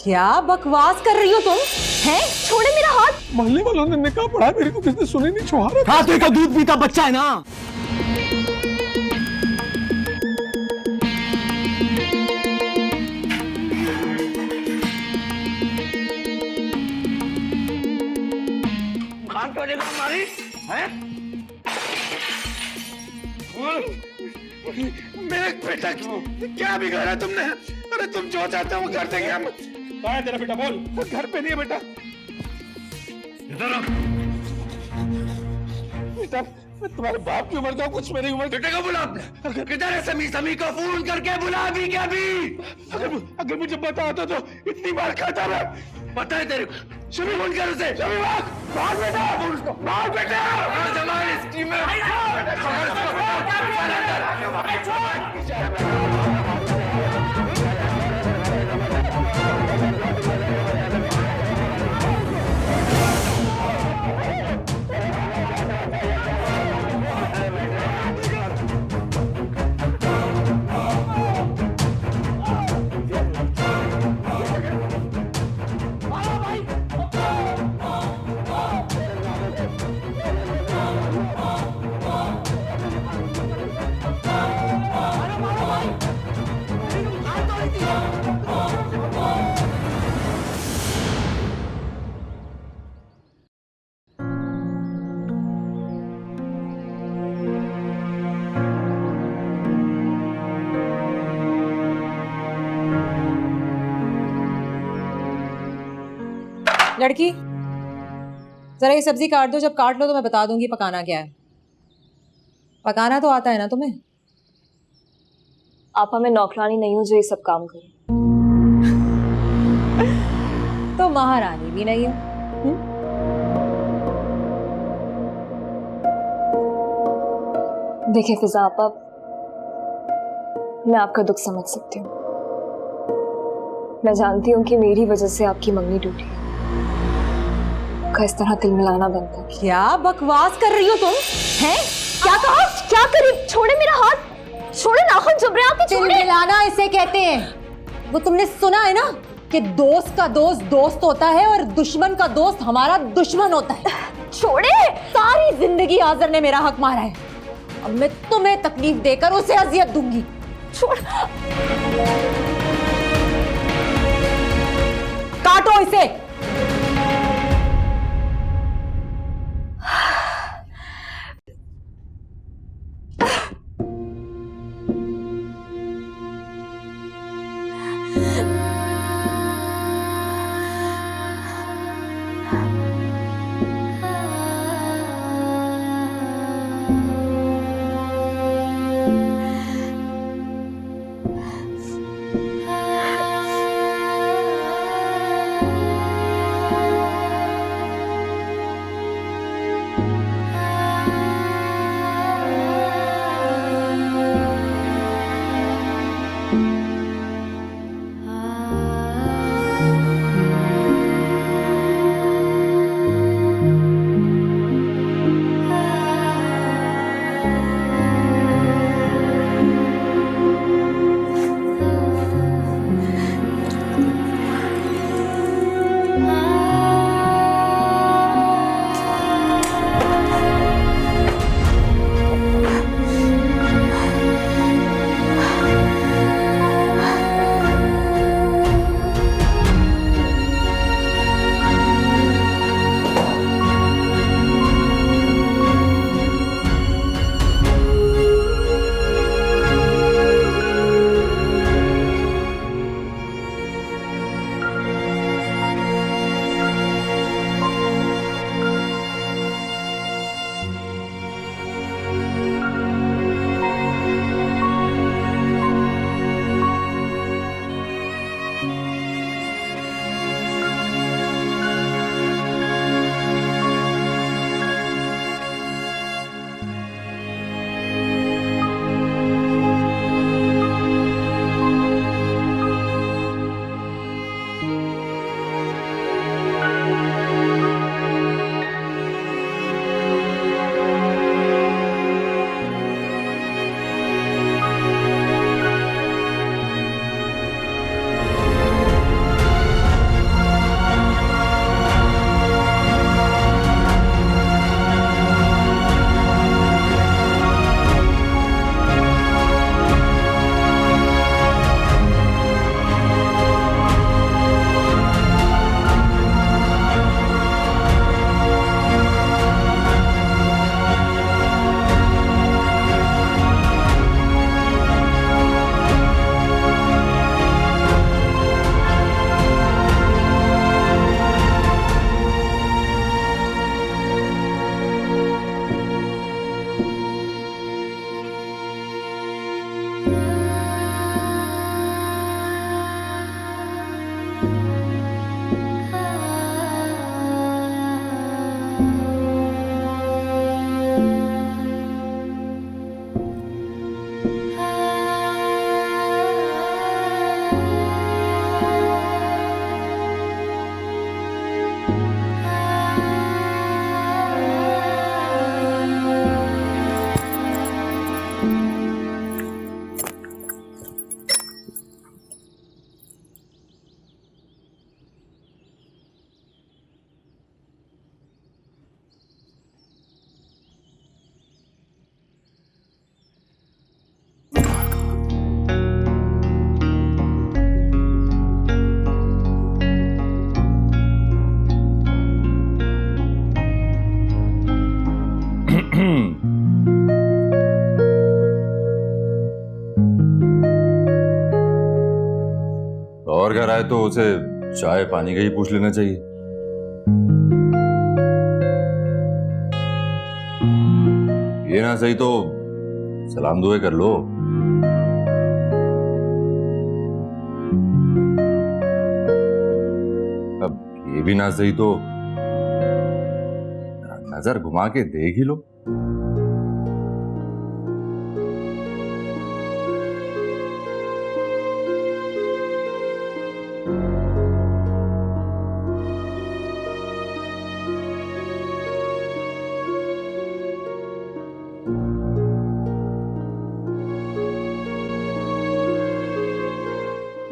क्या बकवास कर रही हो तुम? हैं? छोड़े मेरा हाथ। मोहल्ले वालों ने निकाह पढ़ा, मेरी तो किसने सुनी नहीं। छुहारा खाते का दूध पीता बच्चा है ना। खान तो देखो हमारी है। मेरे बेटा क्या बिगाड़ा तुमने? अरे तुम जो चाहते हो वो कर देंगे हम। कहाँ है तेरा बेटा? बोल। घर पे नहीं है बेटा। बेटा मैं तुम्हारे बाप की उम्र का, कुछ मेरी उम्र। बेटे को बुला, किधर है समी? समी को फोन करके बुला अभी क्या भी। अगर मुझे पता होता तो इतनी बार खाता मैं। पता है तेरे को? शमी फोन कर उसे। शमी भाग बेटा, बोल उसको भाग बेटा। जमाल इस टीम में लड़की, जरा ये सब्जी काट दो। जब काट लो तो मैं बता दूंगी पकाना क्या है। पकाना तो आता है ना तुम्हें? आपा मैं नौकरानी नहीं हूँ जो ये सब काम करूं। तो महारानी भी नहीं हो। देखिए फिजा आपा, मैं आपका दुख समझ सकती हूँ। मैं जानती हूँ कि मेरी वजह से आपकी मंगनी टूटी है। का इस तरह तिल मिलाना बनता है। क्या बकवास कर रही हो तुम? हैं? क्या कहा? क्या करी? छोड़े मेरा हाथ, छोड़े, नाखून चुभ रहे हैं आपके। तिल मिलाना इसे कहते हैं। वो तुमने सुना है ना कि दोस्त का दोस्त दोस्त होता है और दुश्मन का दोस्त हमारा दुश्मन होता है। छोड़े। सारी जिंदगी आजर ने मेरा हक मारा है। अब मैं तुम्हें तकलीफ देकर उसे अजियत दूंगी। छोड़। काटो इसे। हमारे घर आए तो उसे चाय पानी का ही पूछ लेना चाहिए। ये ना सही तो सलाम दुआ कर लो। अब ये भी ना सही तो नजर घुमा के देख ही लो।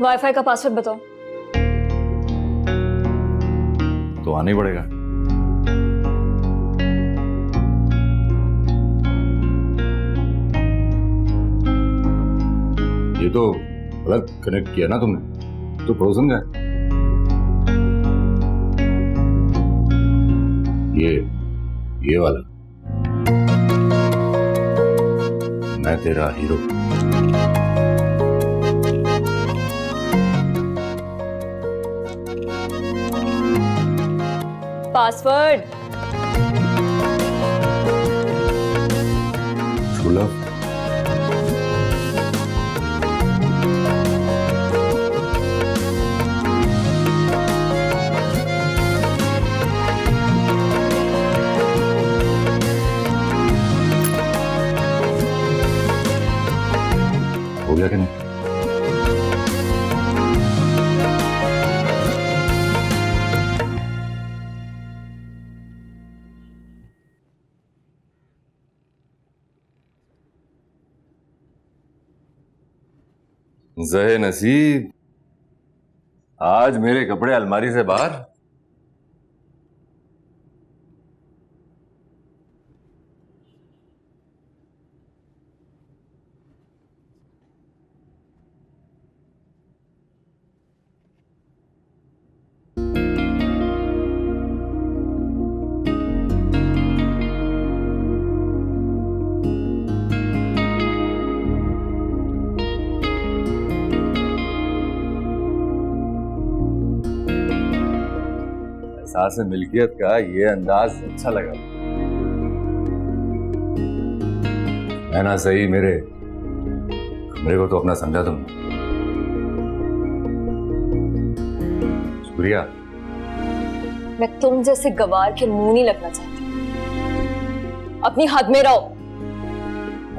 वाईफाई का पासवर्ड बताओ। तो आना ही पड़ेगा। ये तो गलत कनेक्ट किया ना तुमने, तो पड़ोसन का ये वाला। मैं तेरा हीरो। पासवर्ड। True love. हो गया कि नहीं? ज़हे नसीब, आज मेरे कपड़े अलमारी से बाहर। एहसास मिल्कियत का ये अंदाज अच्छा लगा। है ना सही, मेरे कमरे को तो अपना समझा तुमने। शुक्रिया। मैं तुम जैसे गवार के मुंह नहीं लगना चाहती। अपनी हद में रहो।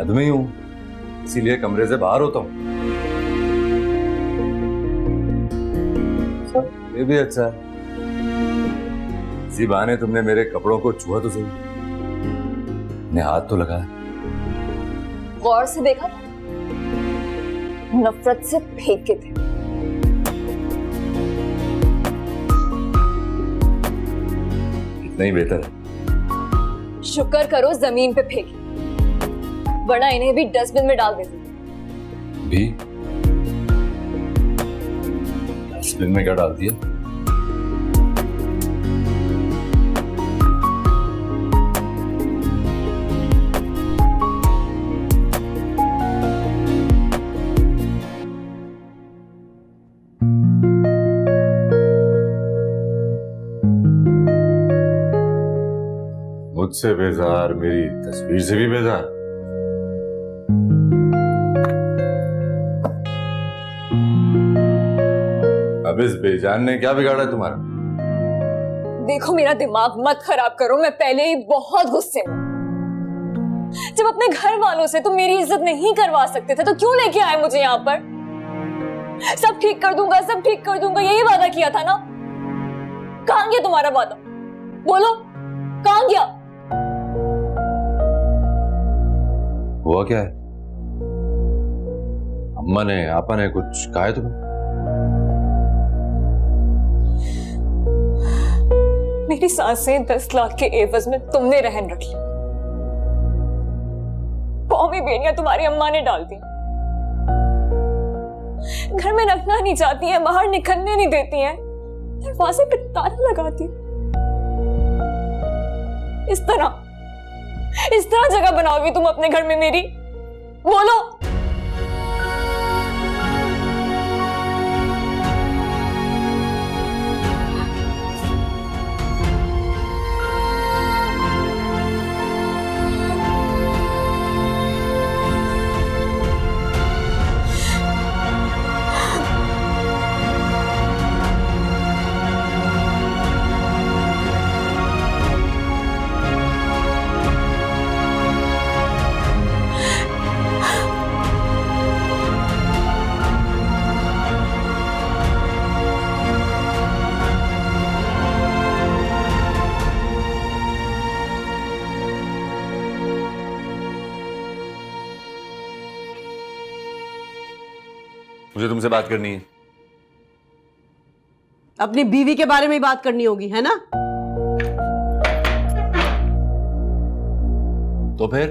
हद में ही हूं, इसीलिए कमरे से बाहर होता हूं। ये भी अच्छा है, इसी बहाने तुमने मेरे कपड़ों को छुआ तो सही, ने हाथ तो लगाया। गौर से देखा, नफरत से फेंके थे। इतना ही बेहतर है। शुक्र करो जमीन पे फेंकी, वरना इन्हें भी डस्टबिन में डाल देती। भी डस्टबिन में क्या डाल दिया? मुझसे बेजार, मेरी तस्वीर से भी बेजार। अब इस बेजान ने क्या बिगाड़ा तुम्हारा? देखो मेरा दिमाग मत खराब करो, मैं पहले ही बहुत गुस्से में। जब अपने घर वालों से तुम मेरी इज्जत नहीं करवा सकते थे तो क्यों लेके आए मुझे यहाँ पर? सब ठीक कर दूंगा, सब ठीक कर दूंगा, यही वादा किया था ना। कहां गया तुम्हारा वादा? बोलो, कहां गया? हुआ क्या है? अम्मा ने, आपा ने कुछ कहा है तुम्हें? मेरी सांसें 10 लाख के एवज में तुमने रहन रख ली। कौमी बेड़ियां तुम्हारी अम्मा ने डाल दी। घर में रखना नहीं चाहती हैं, बाहर निकलने नहीं देती हैं, दरवाजे पे ताला लगाती। इस तरह जगह बनाओगी तुम अपने घर में मेरी? बोलो। मुझे तुमसे बात करनी है। अपनी बीवी के बारे में ही बात करनी होगी, है ना? तो फिर?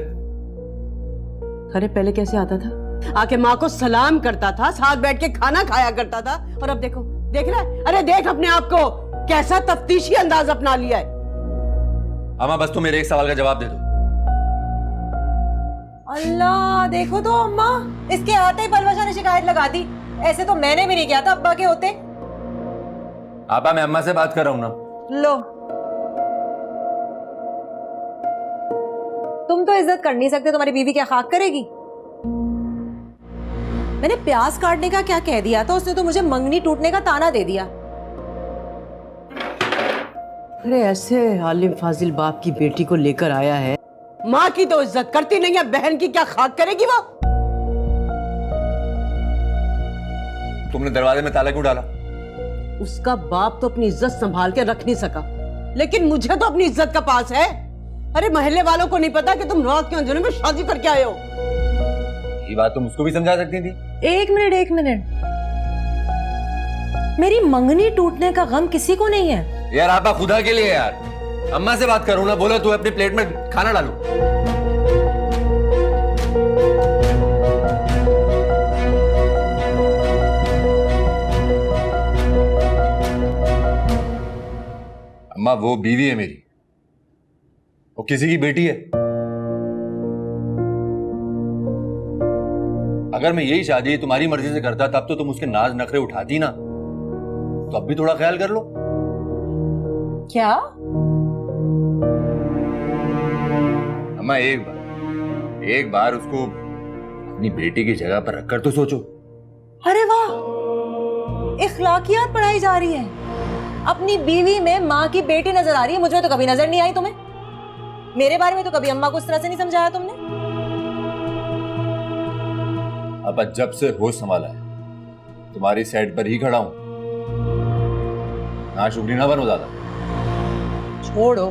अरे पहले कैसे आता था? आके माँ को सलाम करता था, साथ बैठ के खाना खाया करता था, और अब देखो, देख रहा है? अरे देख अपने आप को, कैसा तफ्तीशी अंदाज अपना लिया है। अम्मा बस तुम मेरे एक सवाल का जवाब दे दो। अल्लाह, देखो तो अम्मा, इसके आते ही पलवशा ने शिकायत लगा दी। ऐसे तो मैंने भी नहीं किया था अब्बा के होते। आपा, मैं अम्मा से बात कर रहा हूं ना। लो, तुम तो इज्जत कर नहीं सकते, तुम्हारी बीवी क्या खाक करेगी? मैंने प्याज काटने का क्या कह दिया था, उसने तो मुझे मंगनी टूटने का ताना दे दिया। अरे ऐसे आलिम फाजिल बाप की बेटी को लेकर आया है, माँ की तो इज्जत करती नहीं है, बहन की क्या खाक करेगी वो? तुमने दरवाजे में ताला क्यों डाला? उसका बाप तो अपनी इज्जत संभाल के रख नहीं सका, लेकिन मुझे तो अपनी इज्जत का पास है। अरे महल्ले वालों को नहीं पता कि तुम रात के अंधेरे में शादी करके आए हो। ये बात तुम उसको भी समझा सकती थी। एक मिनट, मेरी मंगनी टूटने का गम किसी को नहीं है यार। आपा खुदा के लिए यार, अम्मा से बात करो ना। बोलो तू अपनी प्लेट में खाना डालो। अम्मा वो बीवी है मेरी, वो किसी की बेटी है। अगर मैं यही शादी तुम्हारी मर्जी से करता तब तो तुम उसके नाज नखरे उठाती ना। तो अब भी थोड़ा ख्याल कर लो। क्या? अम्मा एक बार उसको अपनी बेटी की जगह पर रखकर तो सोचो। अरे वाह, इखलाकियात पढ़ाई जा रही है। अपनी बीवी में माँ की बेटी नजर आ रही है। मुझे तो कभी नजर नहीं आई तुम्हें। मेरे बारे में तो कभी अम्मा को इस तरह से नहीं समझाया तुमने। अब जब से होश संभाला है तुम्हारी साइड पर ही खड़ा हूं। ना शुक्री ना बनो ज्यादा। छोड़ो,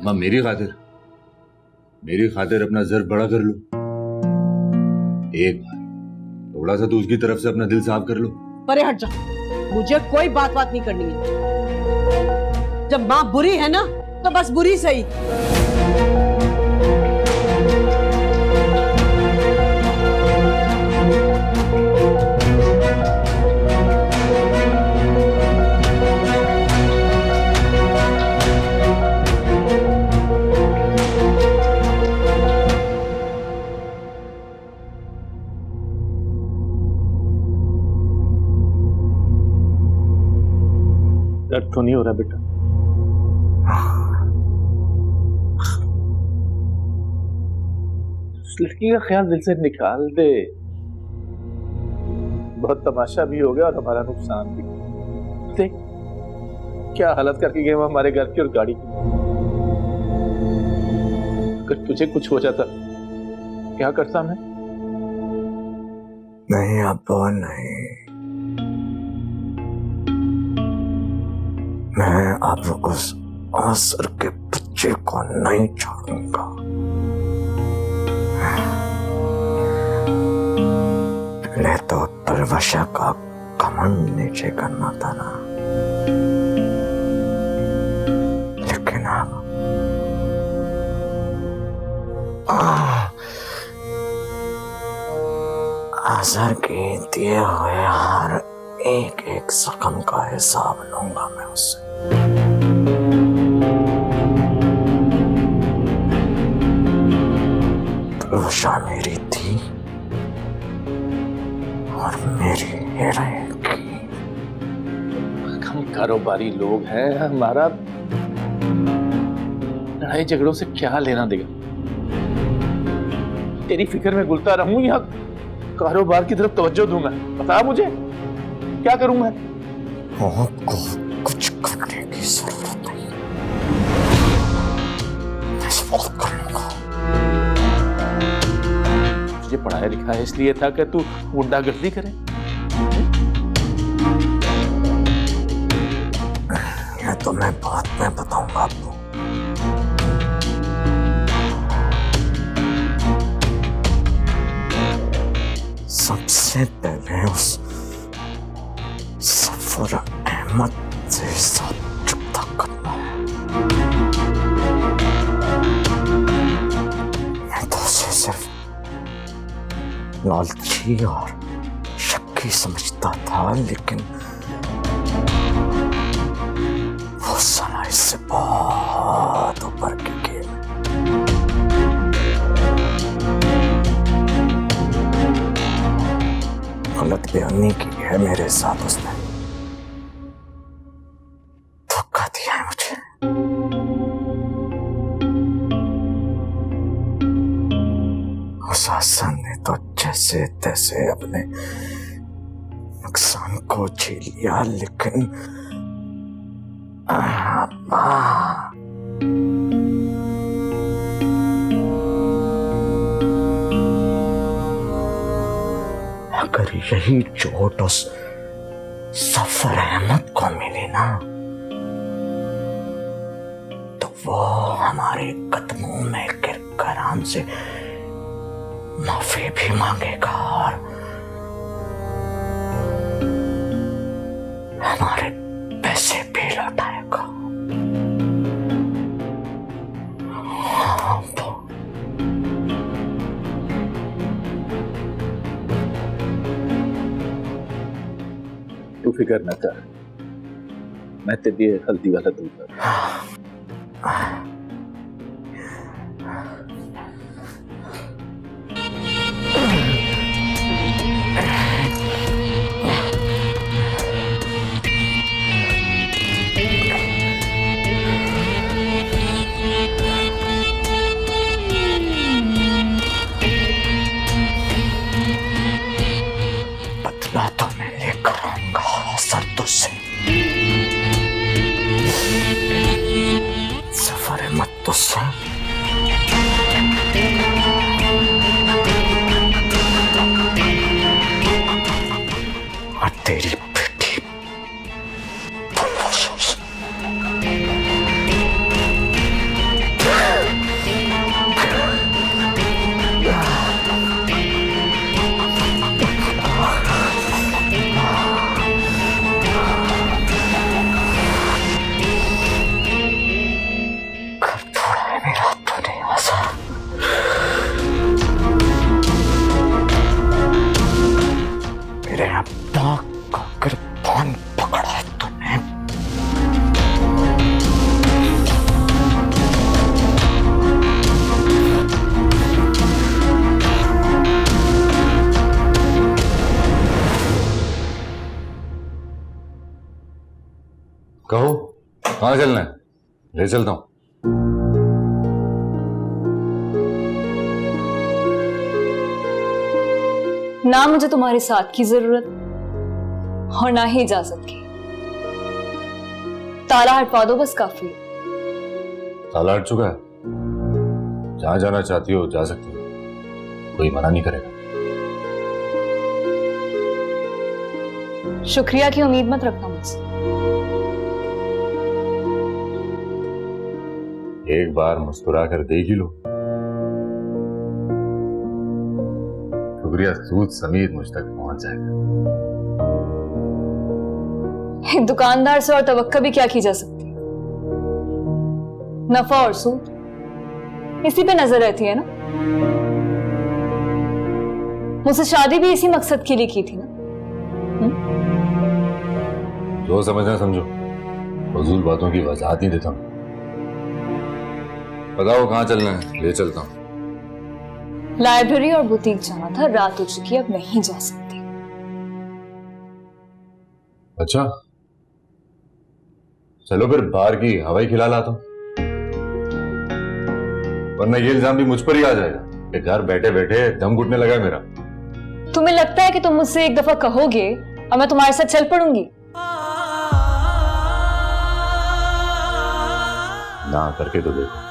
माँ मेरी खातिर अपना जर बड़ा कर लो। एक बार थोड़ा सा तो उसकी तरफ से अपना दिल साफ कर लो। परे हट जा, मुझे कोई बात नहीं करनी है। जब माँ बुरी है ना तो बस बुरी सही। दर्द तो नहीं हो रहा बेटा? उस लड़की का ख्याल दिल से निकाल दे। बहुत तमाशा भी हो गया और हमारा नुकसान भी। देख क्या हालत करके गए हमारे घर की और गाड़ी की। अगर तुझे कुछ हो जाता क्या करता मैं? नहीं अब्बा नहीं, मैं अब उस आसर के बच्चे को नहीं छोड़ूंगा। पहले तो तलवशा का घमंड नीचे करना था ना, लेकिन अब आसर के दिए हुए हर एक एक जख्म का हिसाब लूंगा मैं उससे। तलवशा मेरी थी और मेरी ही रहेगी। हम कारोबारी लोग हैं, हमारा लड़ाई झगड़ों से क्या लेना देगा? तेरी फिक्र में गुलता रहूं या कारोबार की तरफ तवज्जो दूं मैं? बता मुझे क्या करूं मैं? आपको कुछ करने की जरूरत नहीं, मैं सब कर लूंगा। तुझे पढ़ाया लिखाया इसलिए था कि तू गुंडागर्दी करे? यह तो मैं बाद में बताऊंगा आपको। सबसे पहले उस सफर अहमद से हिसाब चुकता करना है। मैं तो उसे सिर्फ लालची और शक्की समझता था, लेकिन वो साला इससे बहुत ऊपर की गेम है। गलत बयानी की है मेरे साथ उसने, धोखा दिया है मुझे। उस हसन ने तो जैसे तैसे अपने नुकसान को झेल लिया, लेकिन अगर यही चोट उस सफर अहमद को मिली ना, तो वो हमारे कदमों में गिरकर हमसे माफी भी मांगेगा और हमारे पैसे भी लौटाएगा। हाँ, तू फिक्र न कर, मैं तेरी ये गलती वाला दूर कर। बदला तो मैं लेकर आऊंगा सरदों से। सफर मत तुझसे और तेरी बेटी मेरे अब्बा का गिरबान पकड़ा है तूने। कहो कहाँ चलना है, ले चलता हूँ। ना मुझे तुम्हारे साथ की जरूरत और ना ही इजाजत की। ताला हटवा दो बस, काफी है। ताला हट चुका है, जहां जाना चाहती हो जा सकती हो, कोई मना नहीं करेगा। शुक्रिया की उम्मीद मत रखना मुझसे। एक बार मुस्कुरा कर देख ही लो, शुक्रिया सूद समेत मुझ तक पहुंच जाएगा। एक दुकानदार से और तवक्का भी क्या की जा सकती है? नफा और सूद इसी पे नजर रहती है ना। मुझसे शादी भी इसी मकसद के लिए की थी ना। जो समझना समझो, फजूल बातों की वजाहत नहीं देता हूं। बताओ कहाँ चलना है, ले चलता हूँ। लाइब्रेरी और बुटीक जाना था, रात हो चुकी है, अब नहीं जा सकती। अच्छा चलो फिर बाहर की हवाई खिला लाता हूं, वरना ये इल्जाम भी मुझ पर ही आ जाएगा कि घर बैठे बैठे दम घुटने लगा है मेरा। तुम्हें लगता है कि तुम मुझसे एक दफा कहोगे और मैं तुम्हारे साथ चल पड़ूंगी? ना करके तो देखो।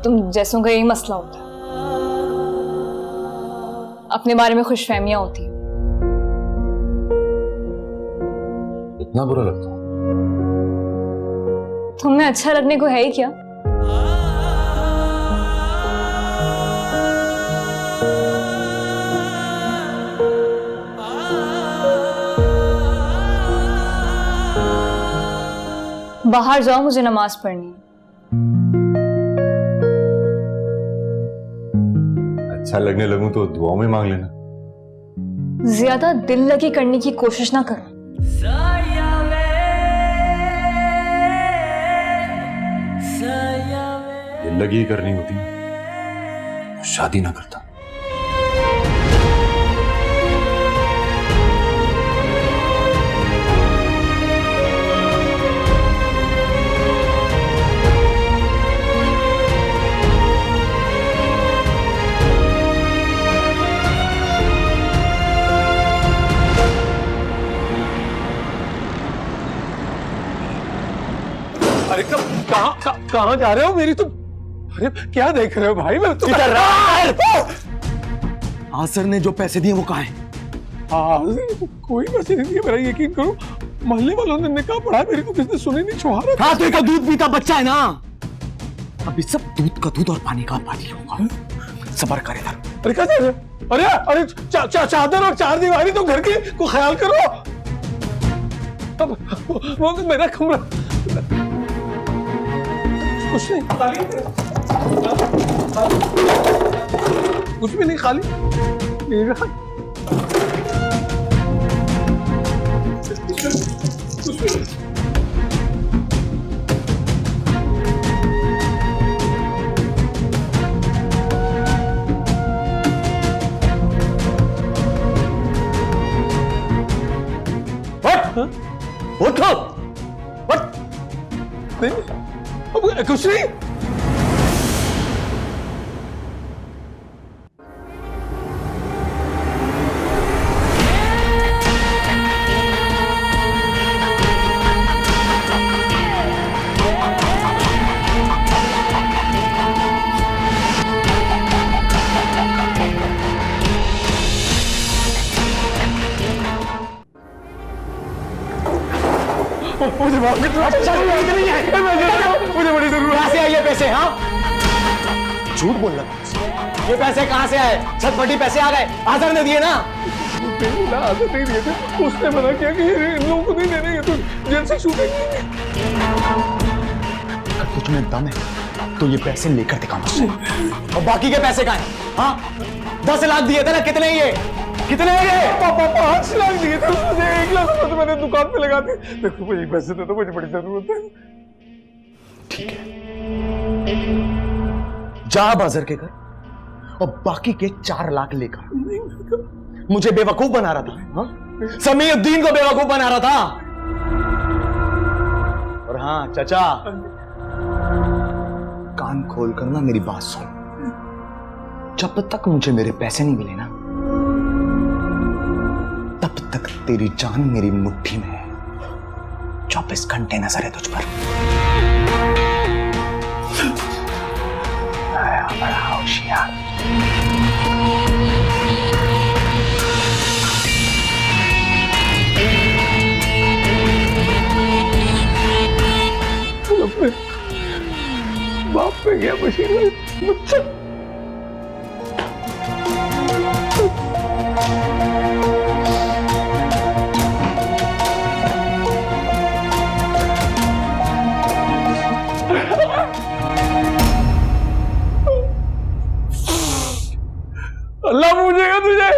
तुम जैसों का यही मसला होता है, अपने बारे में खुशफहमियां होती हैं। इतना बुरा लगता है? तुम्हें अच्छा लगने को है ही क्या? बाहर जाओ, मुझे नमाज पढ़नी है। अच्छा लगने लगूं तो दुआ में मांग लेना। ज्यादा दिल लगी करने की कोशिश ना करो। दिल लगी ही करनी होती तो शादी ना करता। अरे कहाँ जा रहे हो? मेरी तो अरे क्या देख रहे हो भाई? मैं तो आसर ने जो पैसे दिए वो कहाँ हैं? कोई पैसे नहीं दिए, मेरा यकीन करो। मोहल्ले वालों ने निकाह पढ़ा, मेरी तो किसने सुनी नहीं। छुहारा हाँ तो एक दूध पीता बच्चा है ना, अभी सब दूध का दूध और पानी का पानी होगा। सबर कर इधर। अरे क्या कर रहे? अरे अरे चादर और चार दीवारी तो घर की को ख्याल करो। अब वो मेरा कमरा कुछ नहीं, खाली कुछ भी नहीं, खाली उठो। कुछ नहीं। मुझे बड़ी जरूरत। कहाँ से आए ये पैसे? हाँ झूठ बोल रहा, ये पैसे कहाँ से आए? छटपटी पैसे आ गए, आदर ने दिए ना? आदर नहीं दिए थे, उसने मना किया कि इन लोगों को नहीं देने, ये तो जेल से छूटेंगे। अगर तुझ में दम है तो ये पैसे लेकर दिखा मुझसे। और बाकी के पैसे कहाँ हैं? हाँ 10 लाख दिए थे ना, कितने ये? कितने ये? 5 लाख दिए थे, मुझे 1 लाख तो मैंने दुकान पे लगा दिए। देखो मुझे पैसे दे दो, मुझे बड़ी जरूरत है। ठीक है, जा बाजार के घर और बाकी के 4 लाख लेकर। मुझे बेवकूफ बना रहा था, हाँ? समीउद्दीन को बेवकूफ बना रहा था। और हाँ चाचा, कान खोल कर ना मेरी बात सुन। जब तक मुझे मेरे पैसे नहीं मिले ना, तब तक तेरी जान मेरी मुट्ठी में है। 24 घंटे नजर है तुझ पर। बड़ा होशियार। बाप पे गया मशीन। अल्लाह पूछेगा तुझे।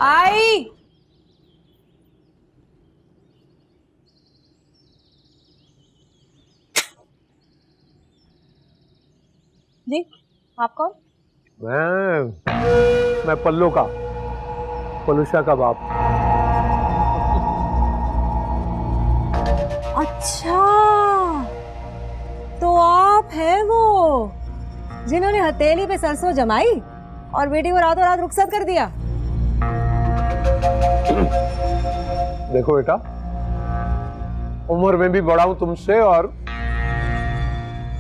आई जी, आप कौन? मैं पल्लो का, पलुषा का बाप। अच्छा, तो आप है वो जिन्होंने हथेली पे सरसों जमाई और बेटी को रातों रात रुखसत कर दिया। देखो बेटा, उम्र में भी बड़ा हूं तुमसे और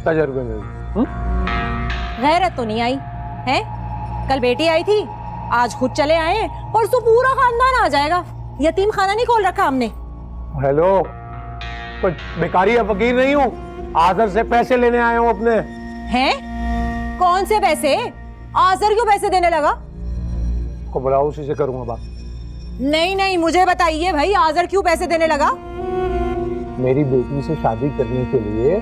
तजर्बे में भी। गैरत तो नहीं आई है? कल बेटी आई थी, आज खुद चले आए, परसों पूरा खानदान आ जाएगा। यतीम खाना नहीं खोल रखा हमने। हेलो, कोई बेकारी या फकीर नहीं हूँ, आदर से पैसे लेने आए हूँ अपने। हैं? कौन से पैसे? आजर क्यों पैसे देने लगा? को बुलाओ, उसी से करूंगा बात। नहीं नहीं, मुझे बताइए भाई, आजर क्यों पैसे देने लगा? मेरी बेटी से शादी करने के लिए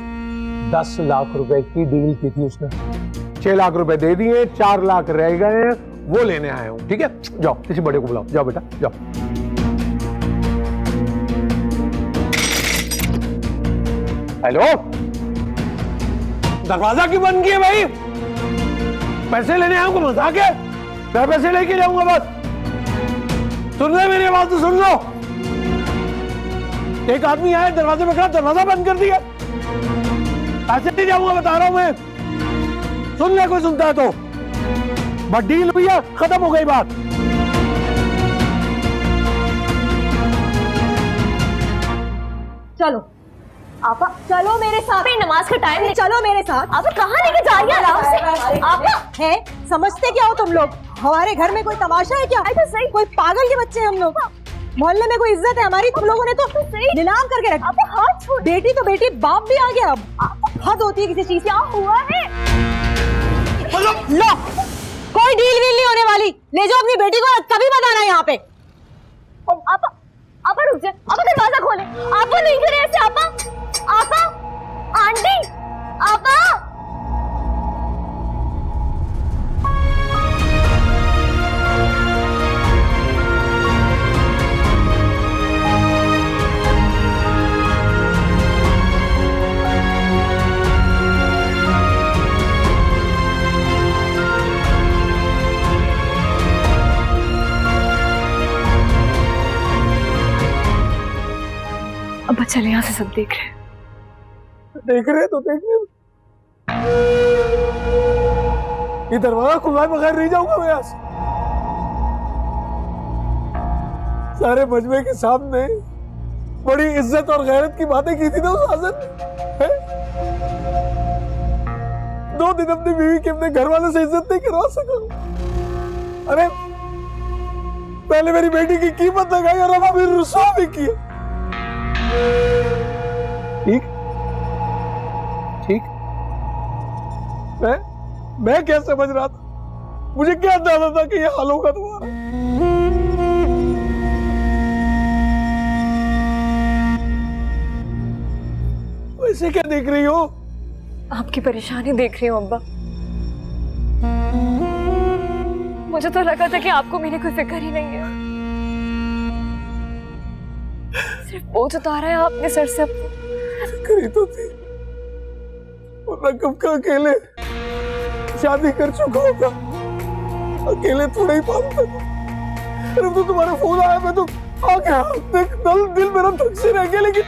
10 लाख रुपए की डील की थी उसने। 6 लाख रुपए दे दिए, 4 लाख रह गए, वो लेने आया हूँ। ठीक है, जाओ किसी बड़े को बुलाओ। जाओ बेटा, जाओ। हेलो, दरवाजा क्यों बंद किया भाई? पैसे लेने आया हूँ, मजाक है? मैं पैसे लेके जाऊंगा बस। सुन ले मेरी आवाज तो सुन लो। एक आदमी आया, दरवाजे पे खड़ा, दरवाजा बंद कर दिया। ऐसे नहीं जाऊंगा, बता रहा हूं मैं। सुन ले, कोई सुनता है तो। बट डील हुई है, खत्म हो गई बात। चलो आपा, चलो मेरे साथ। नमाज का टाइम नहीं। चलो मेरे साथ। आप कहाँ लेके जा रही है आराम से? आप है, समझते क्या हो तुम लोग? हमारे घर में कोई तमाशा है क्या? सही। कोई पागल के बच्चे हैं हम लोग? मोहल्ले में कोई इज्जत है हमारी? तुम लोगों ने तो नीलाम करके रखा। हाथ छोड़। बेटी तो बेटी, बाप भी आ गया। अब हद होती है किसी चीज। क्या हुआ है? लो, कोई डील वील नहीं होने वाली। ले जाओ अपनी बेटी को, कभी मत आना यहाँ पे। आप रुक जाए। आप दरवाजा खोले। आप नहीं करे ऐसे। आप आंटी, आप अब चले, यहाँ से सब देख रहे हैं। देख रहे तो देख रहे। ये दरवाजा खुलवाए बगैर नहीं जाऊंगा मैं यहाँ से। सारे मजमे के सामने बड़ी इज्जत और गैरत की बातें की थी ना उस आज़र ने। 2 दिन अपनी बीवी के अपने घर वालों से इज्जत नहीं करवा सका। अरे पहले मेरी बेटी की कीमत लगाई और अब अभी रुसवा भी किया। ठीक ठीक, मैं क्या समझ रहा था? मुझे क्या अंदाजा था कि ये हाल होगा तुम्हारा? वैसे क्या देख रही हो? आपकी परेशानी देख रही हूँ अब्बा। मुझे तो लगा था कि आपको मेरी कोई फिक्र ही नहीं है। सिर्फ बोझ उतारा है आपने सर से। फिक्र ही तो थी, वरना कब का अकेले शादी कर चुका होगा। अकेले थोड़ा ही पालता था। अरे तो तुम्हारा फोन आया, मैं तो आ गया। देख, दिल मेरा धक से रह गया। लेकिन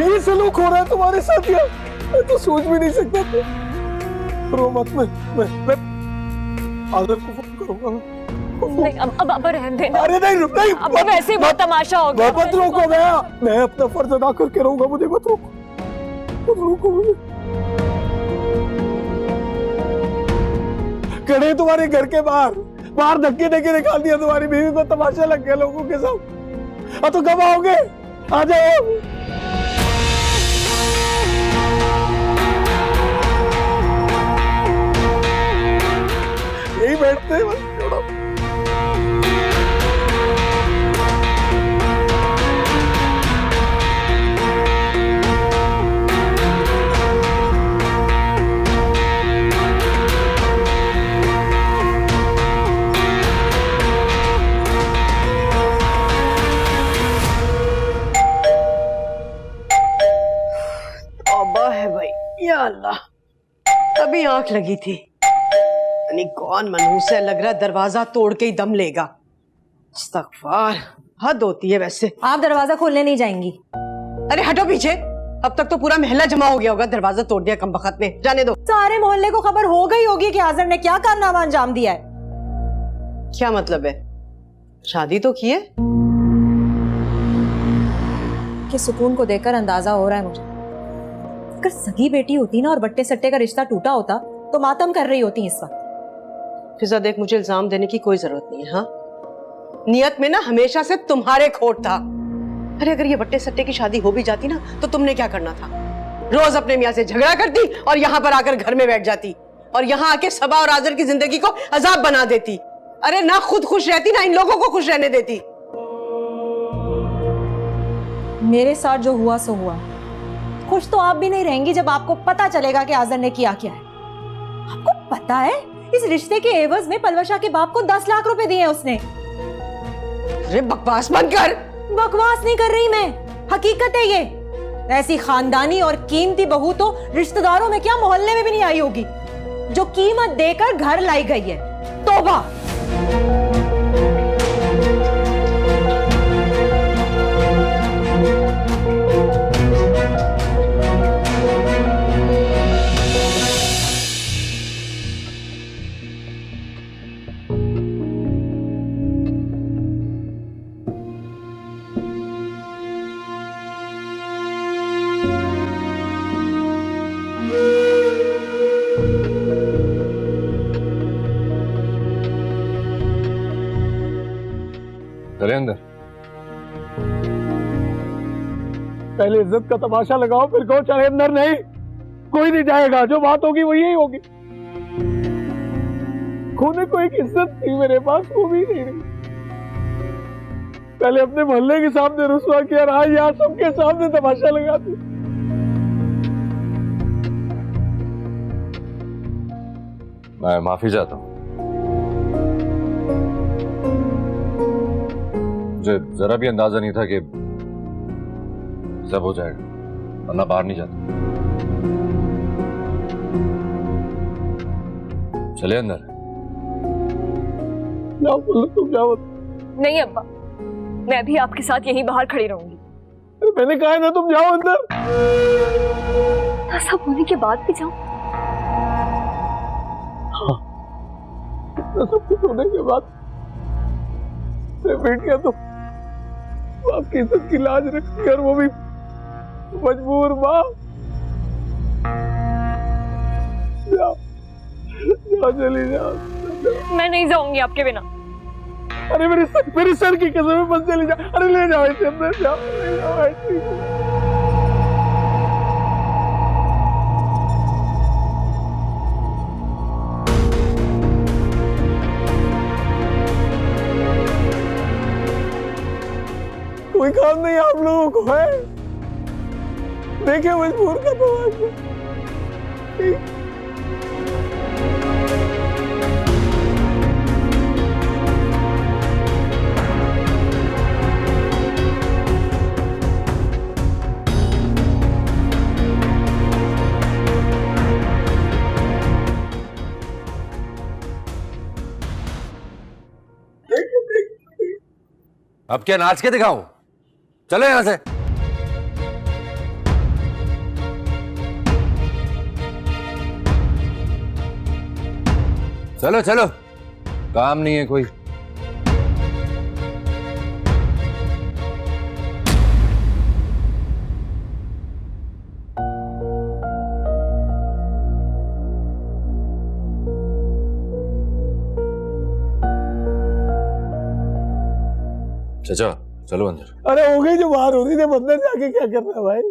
ये सलूक हो रहा है तुम्हारे साथ यार, मैं तो सोच भी नहीं सकता था। रो मत, मैं आदर को फोन करूंगा। नहीं, अब रहने देना। अरे नहीं, अब वैसे ही बहुत तमाशा हो गया। मत रोको, मैं अपना फर्ज अदा करके रहूंगा। मुझे मत रोको मुझे। खड़े तुम्हारे घर के बाहर धक्के देके निकाल दिया तुम्हारी बीवी को। तमाशा लग गया लोगों के साथ। अब तो कब आओगे? आ जाओ। यही बैठते हैं बस। तौबा है भाई, या अल्लाह, तभी आंख लगी थी। नहीं कौन मनहूस है, लग रहा है दरवाजा तोड़ के ही दम लेगा। इस्तग़फ़ार, हद होती है वैसे। आप दरवाजा खोलने नहीं जाएंगी? अरे हटो पीछे, अब तक तो पूरा महला जमा हो गया होगा, दरवाजा तोड़ दिया कम बखत ने। जाने दो। सारे मोहल्ले को खबर हो गई होगी कि आजर ने क्या कारनामा अंजाम दिया है। क्या मतलब है? शादी तो की है। कि सुकून को देखकर अंदाजा हो रहा है मुझे, अगर सगी बेटी होती ना और बट्टे सट्टे का रिश्ता टूटा होता तो मातम कर रही होती इस वक्त। फिजा देख, मुझे इल्जाम देने की कोई जरूरत नहीं है। हाँ, नियत में ना हमेशा से तुम्हारे खोट था। अरे अगर ये बट्टे सट्टे की शादी हो भी जाती ना तो तुमने क्या करना था? रोज अपने मियाँ से झगड़ा करती और यहाँ पर आकर घर में बैठ जाती और यहाँ आके सबा और आजर की जिंदगी को अजाब बना देती। अरे ना खुद खुश रहती ना इन लोगों को खुश रहने देती। मेरे साथ जो हुआ सो हुआ, खुश तो आप भी नहीं रहेंगी जब आपको पता चलेगा कि आजर ने किया क्या है। आपको पता है इस रिश्ते के एवज में पलवशा के बाप को 10 लाख रुपए दिए उसने। अरे बकवास बंद कर। बकवास नहीं कर रही मैं, हकीकत है ये। ऐसी खानदानी और कीमती बहू तो रिश्तेदारों में क्या मोहल्ले में भी नहीं आई होगी जो कीमत देकर घर लाई गई है। तौबा। चले अंदर। पहले इज्जत का तमाशा लगाओ फिर कहो चले अंदर। नहीं, कोई नहीं जाएगा। जो बात होगी वो यही होगी। खोने को एक इज्जत थी मेरे पास, वो भी नहीं रही। पहले अपने मोहल्ले के सामने रुसवा किया, रहा यहाँ सबके सामने तमाशा लगा दिया। मैं माफी चाहता हूँ। मुझे जरा भी अंदाजा नहीं था कि सब हो जाएगा, वरना बाहर नहीं जाता। चले अंदर। जाओ बोलो, तुम जाओ। नहीं अब्बा, मैं भी आपके साथ यहीं बाहर खड़ी रहूंगी। मैंने कहा है ना तुम जाओ अंदर। सब होने के बाद भी जाऊं? तो सब कुछ होने के बाद बेट गया तो आपकी इज्जत की लाज रखी और वो भी मजबूर माँ। जाओ जाओ, चली जाओ। मैं नहीं जाऊंगी आपके बिना। अरे मेरे सर की कसम है, बस चली जाओ। अरे ले जाओ इसे अंदर, जाओ ले जाओ ऐसे। कोई काम नहीं आप लोगों को है? देखे मजबूर का तमाशा। अब क्या नाच के दिखाऊं? चलो यहां से। चलो चलो, काम नहीं है कोई। चाचा चलो अंदर। अरे हो गई जो बाहर हो रही थी, अंदर जाके क्या करना है भाई?